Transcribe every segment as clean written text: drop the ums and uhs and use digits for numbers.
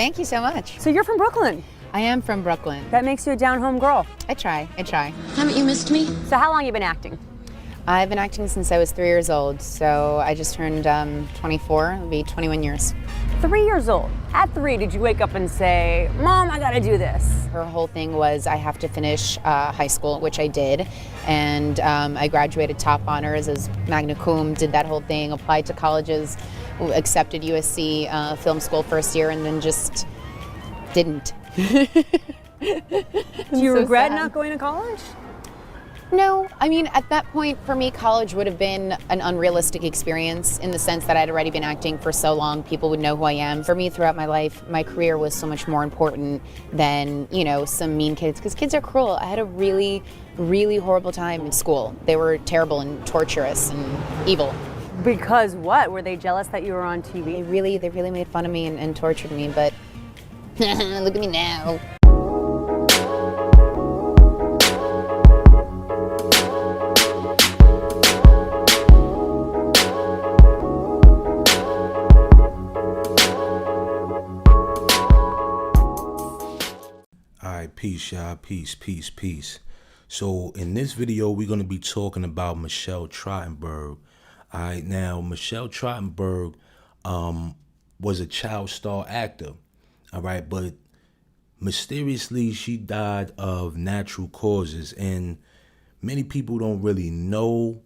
Thank you so much. So you're from Brooklyn. I am from Brooklyn. That makes you a down-home girl. I try. Haven't you missed me? So how long have you been acting? I've been acting since I was 3 years old, so I just turned 24. It'll be 21 years. 3 years old. At 3, did you wake up and say, Mom, I gotta do this? Her whole thing was I have to finish high school, which I did, and I graduated top honors as magna cum, did that whole thing, applied to colleges, accepted USC film school first year, and then just didn't. Do you regret sad. not going to college? No, I mean, at that point, for me, college would have been an unrealistic experience in the sense that I'd already been acting for so long, people would know who I am. For me, throughout my life, my career was so much more important than, you know, some mean kids, because kids are cruel. I had a really, really horrible time in school. They were terrible and torturous and evil. Because what? Were they jealous that you were on TV? They really made fun of me and tortured me, but look at me now. Alright, peace, y'all. Peace. So in this video, we're going to be talking about Michelle Trachtenberg. Alright, now, Michelle Trachtenberg was a child star actor. Alright, but mysteriously, she died of natural causes. And many people don't really know.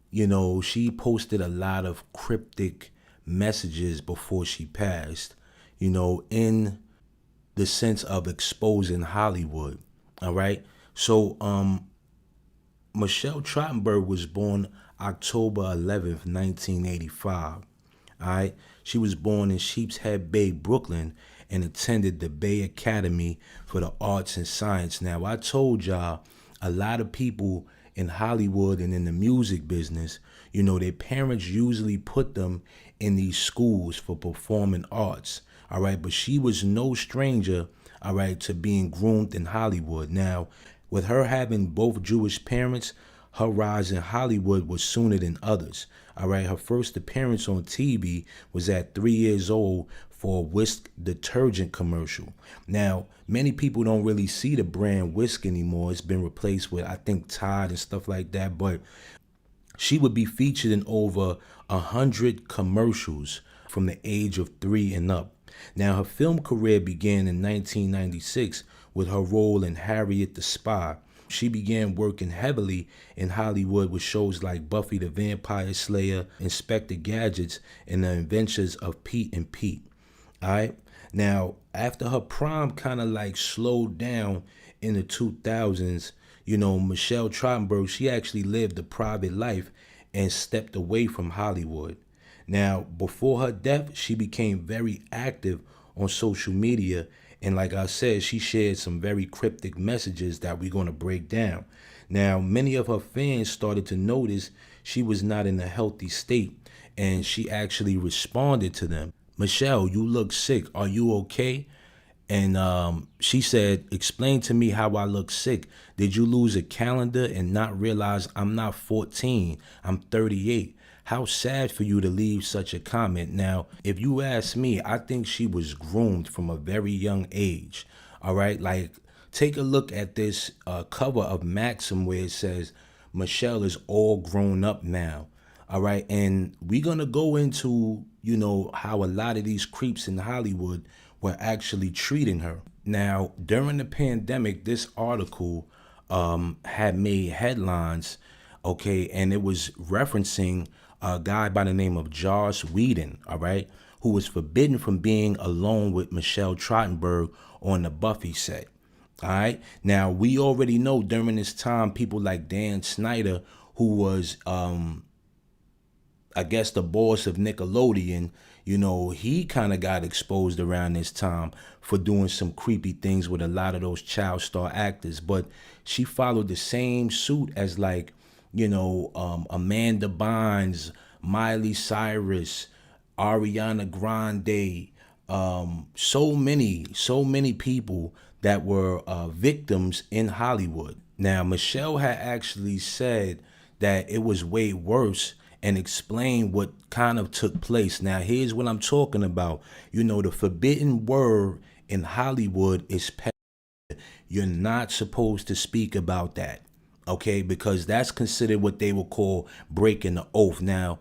You know, she posted a lot of cryptic messages before she passed, you know, in the sense of exposing Hollywood. All right. So Michelle Trachtenberg was born October 11th, 1985. All right. She was born in Sheepshead Bay, Brooklyn, and attended the Bay Academy for the Arts and Science. Now, I told y'all a lot of people in Hollywood and in the music business, you know, their parents usually put them in these schools for performing arts. All right, but she was no stranger, all right, to being groomed in Hollywood. Now, with her having both Jewish parents, her rise in Hollywood was sooner than others. All right, her first appearance on TV was at 3 years old for a Whisk detergent commercial. Now, many people don't really see the brand Whisk anymore. It's been replaced with, I think, Tide and stuff like that. But she would be featured in over 100 commercials from the age of 3 and up. Now, her film career began in 1996 with her role in Harriet the Spy. She began working heavily in Hollywood with shows like Buffy the Vampire Slayer, Inspector Gadgets, and The Adventures of Pete and Pete. All right. Now, after her prime kind of like slowed down in the 2000s, you know, Michelle Trachtenberg, she actually lived a private life and stepped away from Hollywood. Now, before her death, she became very active on social media. And like I said, she shared some very cryptic messages that we're going to break down. Now, many of her fans started to notice she was not in a healthy state, and she actually responded to them. Michelle, you look sick. Are you okay? And she said, explain to me how I look sick. Did you lose a calendar and not realize I'm not 14? I'm 38. How sad for you to leave such a comment. Now, if you ask me, I think she was groomed from a very young age. All right, like take a look at this cover of Maxim where it says Michelle is all grown up now. All right, and we're going to go into, you know, how a lot of these creeps in Hollywood were actually treating her. Now, during the pandemic, this article had made headlines, okay, and it was referencing a guy by the name of Joss Whedon, all right, who was forbidden from being alone with Michelle Trachtenberg on the Buffy set. All right. Now, we already know during this time, people like Dan Snyder, who was, I guess, the boss of Nickelodeon, you know, he kind of got exposed around this time for doing some creepy things with a lot of those child star actors. But she followed the same suit as, like, you know, Amanda Bynes, Miley Cyrus, Ariana Grande, so many people that were victims in Hollywood. Now, Michelle had actually said that it was way worse and explain what kind of took place. Now, here's what I'm talking about. You know, the forbidden word in Hollywood is you're not supposed to speak about that, okay? Because that's considered what they will call breaking the oath. Now,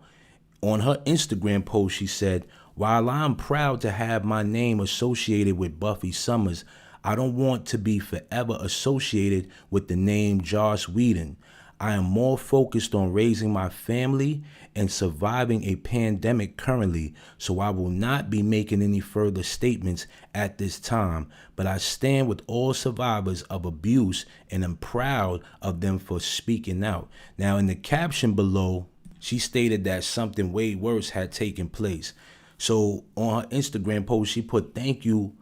on her Instagram post, she said, "While I'm proud to have my name associated with Buffy Summers, I don't want to be forever associated with the name Joss Whedon. I am more focused on raising my family and surviving a pandemic currently, so I will not be making any further statements at this time, but I stand with all survivors of abuse and am proud of them for speaking out." Now, in the caption below, she stated that something way worse had taken place. So on her Instagram post, she put, "Thank you,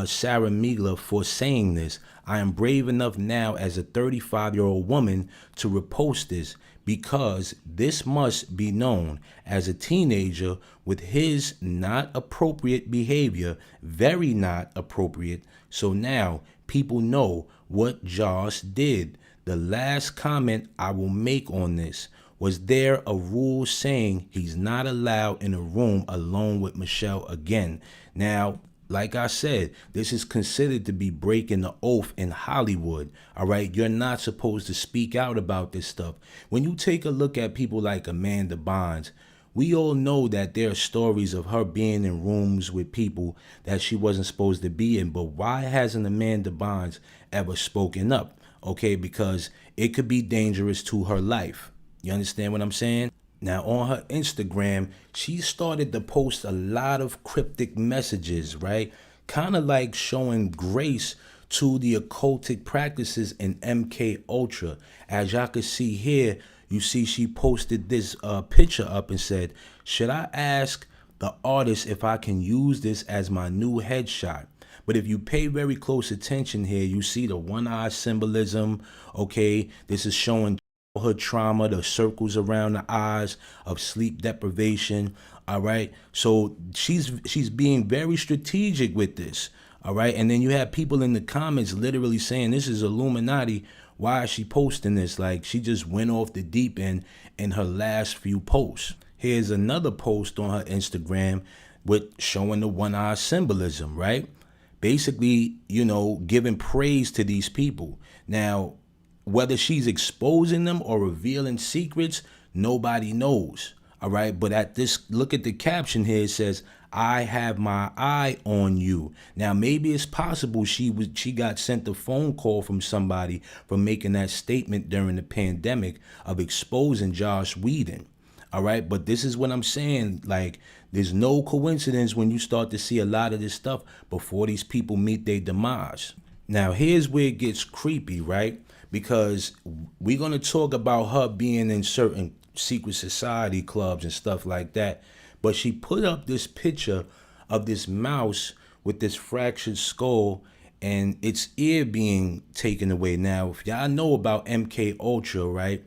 Sarah Migla, for saying this. I am brave enough now as a 35-year-old woman to repost this because this must be known. As a teenager with his not appropriate behavior, very not appropriate. So now people know what Joss did. The last comment I will make on this: was there a rule saying he's not allowed in a room alone with Michelle again?" Now, like I said, this is considered to be breaking the oath in Hollywood. All right, you're not supposed to speak out about this stuff. When you take a look at people like Amanda Bynes, we all know that there are stories of her being in rooms with people that she wasn't supposed to be in. But why hasn't Amanda Bynes ever spoken up? Okay, because it could be dangerous to her life. You understand what I'm saying? Now, on her Instagram, she started to post a lot of cryptic messages, right? Kind of like showing grace to the occultic practices in MK Ultra. As y'all can see here, you see she posted this picture up and said, "Should I ask the artist if I can use this as my new headshot?" But if you pay very close attention here, you see the one eye symbolism, okay? This is showing her trauma, the circles around the eyes of sleep deprivation. All right, so she's being very strategic with this. All right, and then you have people in the comments literally saying this is Illuminati. Why is she posting this? Like, she just went off the deep end in her last few posts. Here's another post on her Instagram with showing the one eye symbolism, right? Basically, you know, giving praise to these people. Now, whether she's exposing them or revealing secrets, nobody knows. All right. But look at the caption here. It says, "I have my eye on you." Now, maybe it's possible she got sent a phone call from somebody for making that statement during the pandemic of exposing Joss Whedon. All right. But this is what I'm saying. Like, there's no coincidence when you start to see a lot of this stuff before these people meet their demise. Now, here's where it gets creepy, right? Because we're going to talk about her being in certain secret society clubs and stuff like that. But she put up this picture of this mouse with this fractured skull and its ear being taken away. Now, if y'all know about MK Ultra, right,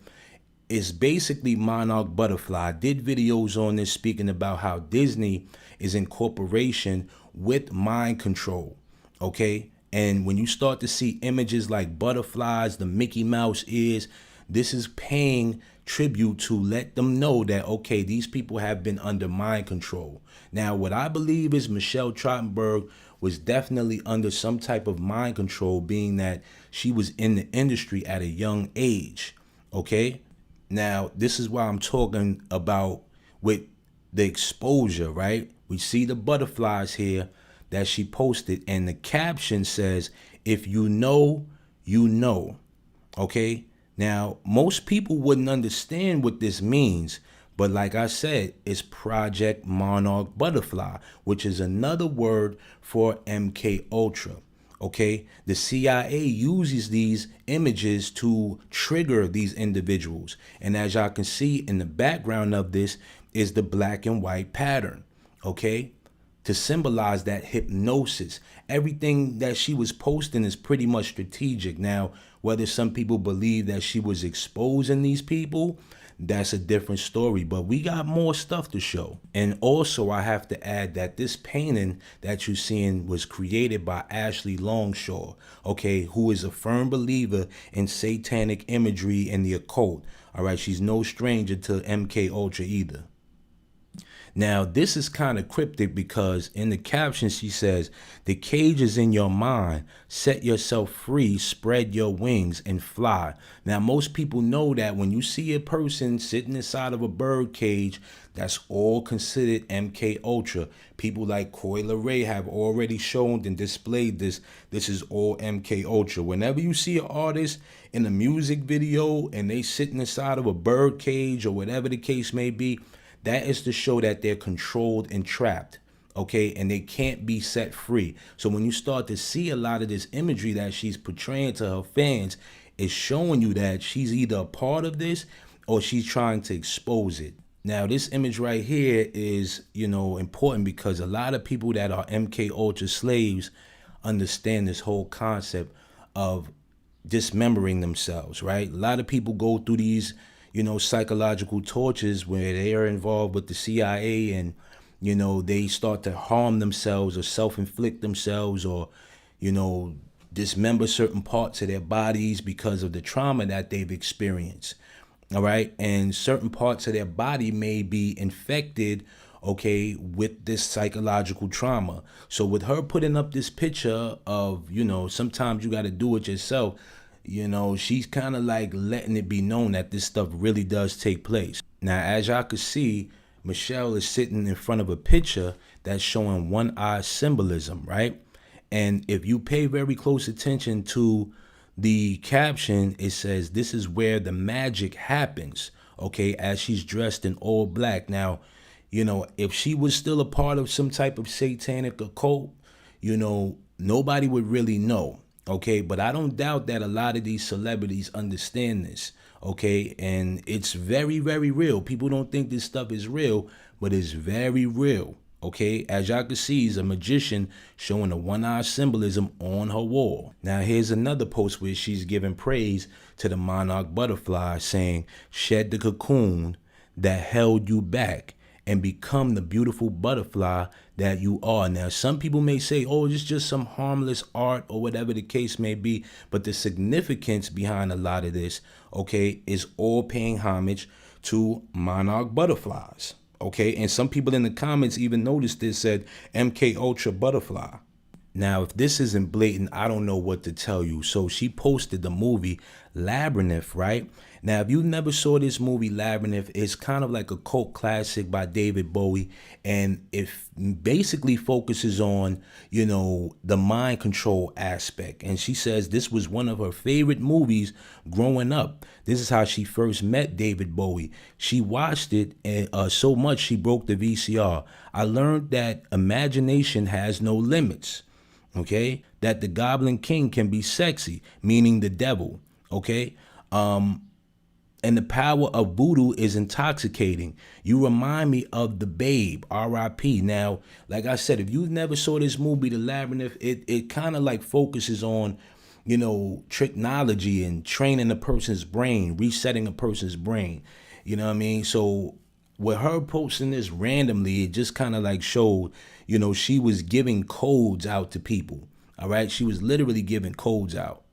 it's basically monarch butterfly. I did videos on this speaking about how Disney is in cooperation with mind control, okay? And when you start to see images like butterflies, the Mickey Mouse ears, this is paying tribute to let them know that, okay, these people have been under mind control. Now, what I believe is Michelle Trachtenberg was definitely under some type of mind control, being that she was in the industry at a young age, okay? Now, this is why I'm talking about with the exposure, right? We see the butterflies here that she posted, and the caption says, "If you know, you know." Okay? Now, most people wouldn't understand what this means, but like I said, it's Project Monarch Butterfly, which is another word for MK Ultra. Okay? The CIA uses these images to trigger these individuals. And as y'all can see in the background of this is the black and white pattern. Okay? To symbolize that hypnosis. Everything that she was posting is pretty much strategic. Now, whether some people believe that she was exposing these people, that's a different story. But we got more stuff to show. And also, I have to add that this painting that you're seeing was created by Ashley Longshaw, okay, who is a firm believer in satanic imagery and the occult. All right, she's no stranger to MK Ultra either. Now, this is kind of cryptic because in the caption she says, "The cage is in your mind. Set yourself free, spread your wings, and fly." Now, most people know that when you see a person sitting inside of a bird cage, that's all considered MK Ultra. People like Coi Leray have already shown and displayed this. This is all MK Ultra. Whenever you see an artist in a music video and they sitting inside of a bird cage or whatever the case may be, that is to show that they're controlled and trapped, okay, and they can't be set free. So when you start to see a lot of this imagery that she's portraying to her fans, it's showing you that she's either a part of this or she's trying to expose it. Now, this image right here is, important because a lot of people that are MK Ultra slaves understand this whole concept of dismembering themselves, right? A lot of people go through these psychological tortures where they are involved with the CIA and, they start to harm themselves or self-inflict themselves or, dismember certain parts of their bodies because of the trauma that they've experienced. All right. And certain parts of their body may be infected, okay, with this psychological trauma. So with her putting up this picture of, sometimes you got to do it yourself, she's kind of like letting it be known that this stuff really does take place. Now, as y'all can see, Michelle is sitting in front of a picture that's showing one eye symbolism, right? And if you pay very close attention to the caption, it says, "This is where the magic happens," okay, as she's dressed in all black. Now, if she was still a part of some type of satanic occult, nobody would really know. Okay, but I don't doubt that a lot of these celebrities understand this, okay? And it's very, very real. People don't think this stuff is real, but it's very real, okay? As y'all can see, he's a magician showing a one-eye symbolism on her wall. Now, here's another post where she's giving praise to the monarch butterfly, saying, "Shed the cocoon that held you back and become the beautiful butterfly that you are." Now, some people may say, oh, it's just some harmless art or whatever the case may be. But the significance behind a lot of this, okay, is all paying homage to monarch butterflies. Okay, and some people in the comments even noticed this, said MK Ultra butterfly. Now, if this isn't blatant, I don't know what to tell you. So she posted the movie Labyrinth, right? Now, if you never saw this movie Labyrinth, it's kind of like a cult classic by David Bowie. And it basically focuses on, the mind control aspect. And she says this was one of her favorite movies growing up. This is how she first met David Bowie. She watched it so much she broke the VCR. "I learned that imagination has no limits." Okay, that the Goblin King can be sexy, meaning the devil. Okay, and the power of voodoo is intoxicating. You remind me of the Babe, R.I.P. Now, like I said, if you never saw this movie, The Labyrinth, it kind of like focuses on, technology and training a person's brain, resetting a person's brain. You know what I mean? So with her posting this randomly, it just kind of like showed, she was giving codes out to people. All right. She was literally giving codes out.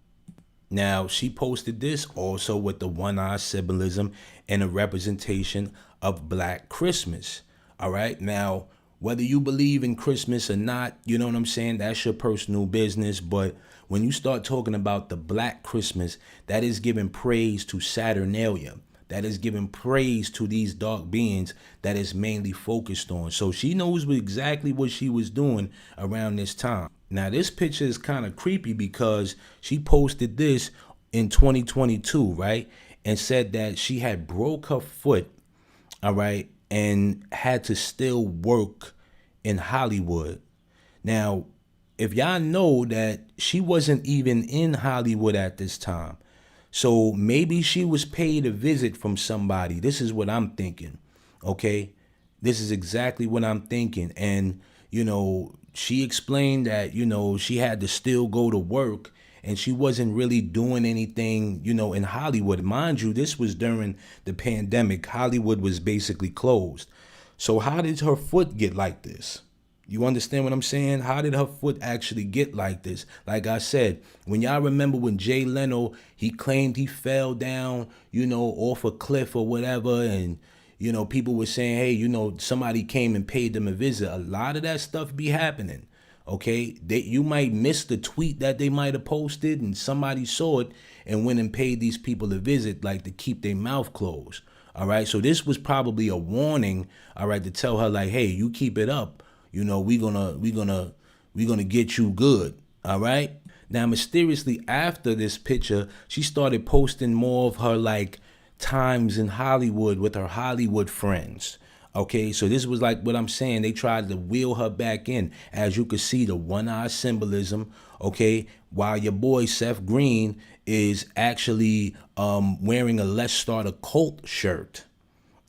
Now, she posted this also with the one eye symbolism and a representation of Black Christmas. All right. Now, whether you believe in Christmas or not, you know what I'm saying? That's your personal business. But when you start talking about the Black Christmas, that is giving praise to Saturnalia. That is giving praise to these dark beings that is mainly focused on. So she knows exactly what she was doing around this time. Now, this picture is kind of creepy because she posted this in 2022, right? And said that she had broke her foot, all right, and had to still work in Hollywood. Now, if y'all know that she wasn't even in Hollywood at this time, so maybe she was paid a visit from somebody. This is what I'm thinking, okay? This is exactly what I'm thinking. And, she explained that, she had to still go to work and she wasn't really doing anything, in Hollywood. Mind you, this was during the pandemic. Hollywood was basically closed. So how did her foot get like this? You understand what I'm saying? How did her foot actually get like this? Like I said, when y'all remember when Jay Leno, he claimed he fell down, off a cliff or whatever, and people were saying, hey, somebody came and paid them a visit. A lot of that stuff be happening. Okay, you might miss the tweet that they might have posted, and somebody saw it and went and paid these people a visit, like to keep their mouth closed. All right, so this was probably a warning. All right, to tell her like, hey, you keep it up. We gonna get you good. All right. Now, mysteriously after this picture, she started posting more of her like times in Hollywood with her Hollywood friends. Okay, so this was like what I'm saying. They tried to wheel her back in. As you can see, the one-eye symbolism. Okay, while your boy Seth Green is actually wearing a Let's Start a Cult shirt.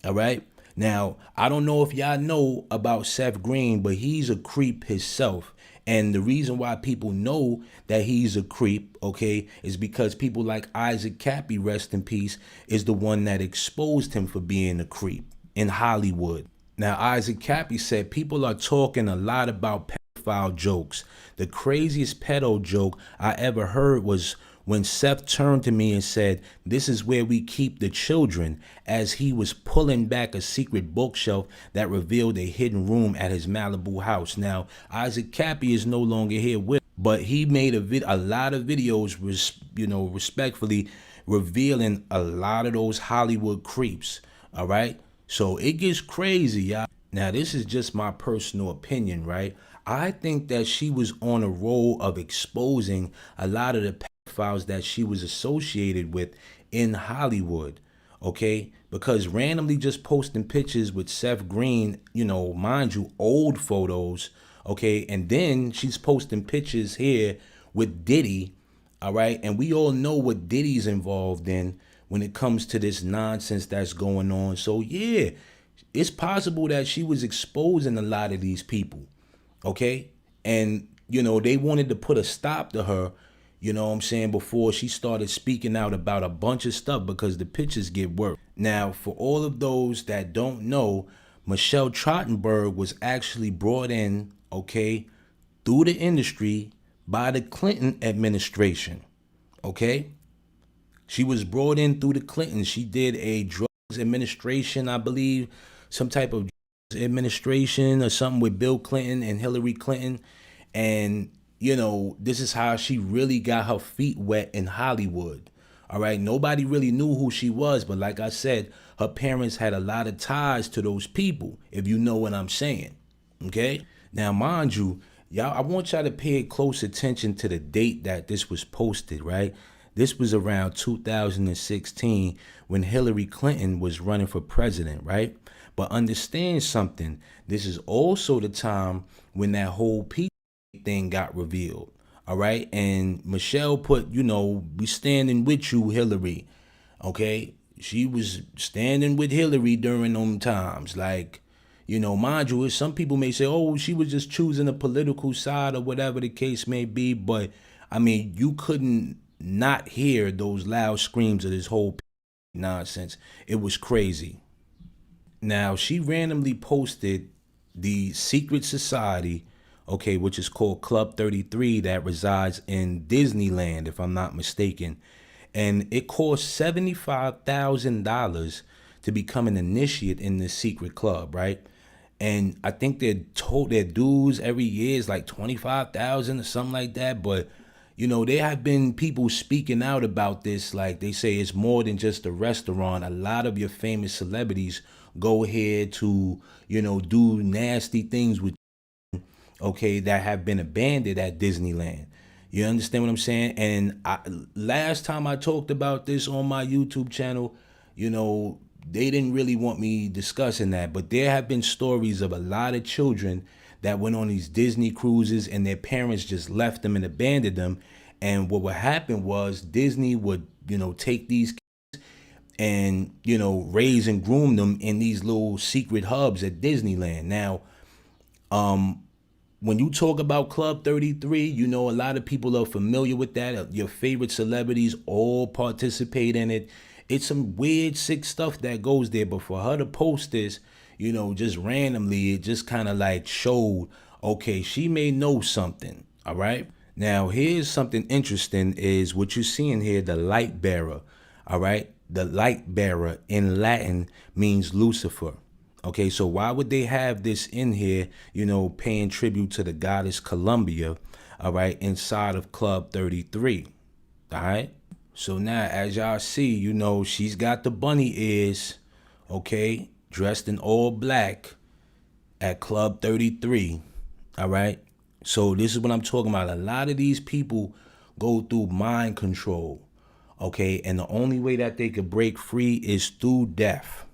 All right. Now, I don't know if y'all know about Seth Green, but he's a creep himself. And the reason why people know that he's a creep, okay, is because people like Isaac Cappy, rest in peace, is the one that exposed him for being a creep in Hollywood. Now, Isaac Cappy said people are talking a lot about pedophile jokes. The craziest pedo joke I ever heard was when Seth turned to me and said, "This is where we keep the children," as he was pulling back a secret bookshelf that revealed a hidden room at his Malibu house. Now, Isaac Cappy is no longer here with, but he made a lot of videos, respectfully revealing a lot of those Hollywood creeps. All right. So it gets crazy, y'all. Now, this is just my personal opinion, right? I think that she was on a roll of exposing a lot of the pedophiles that she was associated with in Hollywood, okay? Because randomly just posting pictures with Seth Green, mind you, old photos, okay? And then she's posting pictures here with Diddy, all right? And we all know what Diddy's involved in when it comes to this nonsense that's going on. So yeah, it's possible that she was exposing a lot of these people, okay? And, they wanted to put a stop to her, before she started speaking out about a bunch of stuff, because the pictures get worse. Now, for all of those that don't know, Michelle Trachtenberg was actually brought in, okay, through the industry by the Clinton administration, okay? She was brought in through the Clintons. She did a drugs administration, I believe, some type of administration or something with Bill Clinton and Hillary Clinton. And, this is how she really got her feet wet in Hollywood. All right. Nobody really knew who she was. But like I said, her parents had a lot of ties to those people, if you know what I'm saying. Okay. Now, mind you, y'all, I want y'all to pay close attention to the date that this was posted, right? This was around 2016 when Hillary Clinton was running for president, right? But understand something. This is also the time when that whole P thing got revealed, all right? And Michelle put, we standing with you, Hillary, okay? She was standing with Hillary during them times. Like, mind you, some people may say, oh, she was just choosing a political side or whatever the case may be. But, I mean, you couldn't not hear those loud screams of this whole nonsense. It was crazy. Now, she randomly posted the secret society, okay, which is called Club 33, that resides in Disneyland, if I'm not mistaken. And it costs $75,000 to become an initiate in this secret club, right? And I think they're told their dues every year is like 25,000 or something like that. But there have been people speaking out about this. Like they say it's more than just a restaurant. A lot of your famous celebrities go here to, do nasty things with, okay, that have been abandoned at Disneyland. You understand what I'm saying? And last time I talked about this on my YouTube channel, they didn't really want me discussing that. But there have been stories of a lot of children that went on these Disney cruises and their parents just left them and abandoned them. And what would happen was Disney would, take these kids and, raise and groom them in these little secret hubs at Disneyland. Now, when you talk about Club 33, you know, a lot of people are familiar with that. Your favorite celebrities all participate in it. It's some weird, sick stuff that goes there. But for her to post this, you know, just randomly, it just kind of like showed, okay, she may know something. All right. Now, here's something interesting is what you're seeing here, the light bearer. All right. The light bearer in Latin means Lucifer. Okay, so why would they have this in here, you know, paying tribute to the goddess Columbia, all right, inside of Club 33, all right? So now, as y'all see, you know, she's got the bunny ears, okay, dressed in all black at Club 33, all right? So this is what I'm talking about. A lot of these people go through mind control, okay? And the only way that they could break free is through death.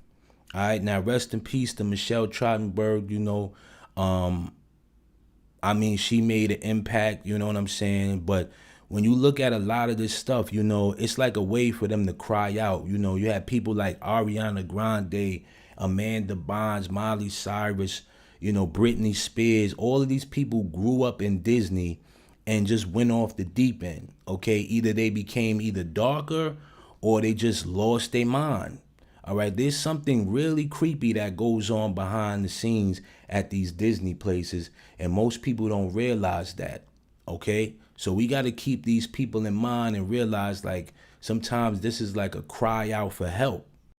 All right, now rest in peace to Michelle Trachtenberg, you know. I mean, she made an impact, you know what I'm saying? But when you look at a lot of this stuff, you know, it's like a way for them to cry out. You know, you have people like Ariana Grande, Amanda Bynes, Miley Cyrus, you know, Britney Spears. All of these people grew up in Disney and just went off the deep end, okay? Either they became either darker or they just lost their mind. All right, there's something really creepy that goes on behind the scenes at these Disney places, and most people don't realize that, okay? So we got to keep these people in mind and realize, like, sometimes this is like a cry out for help.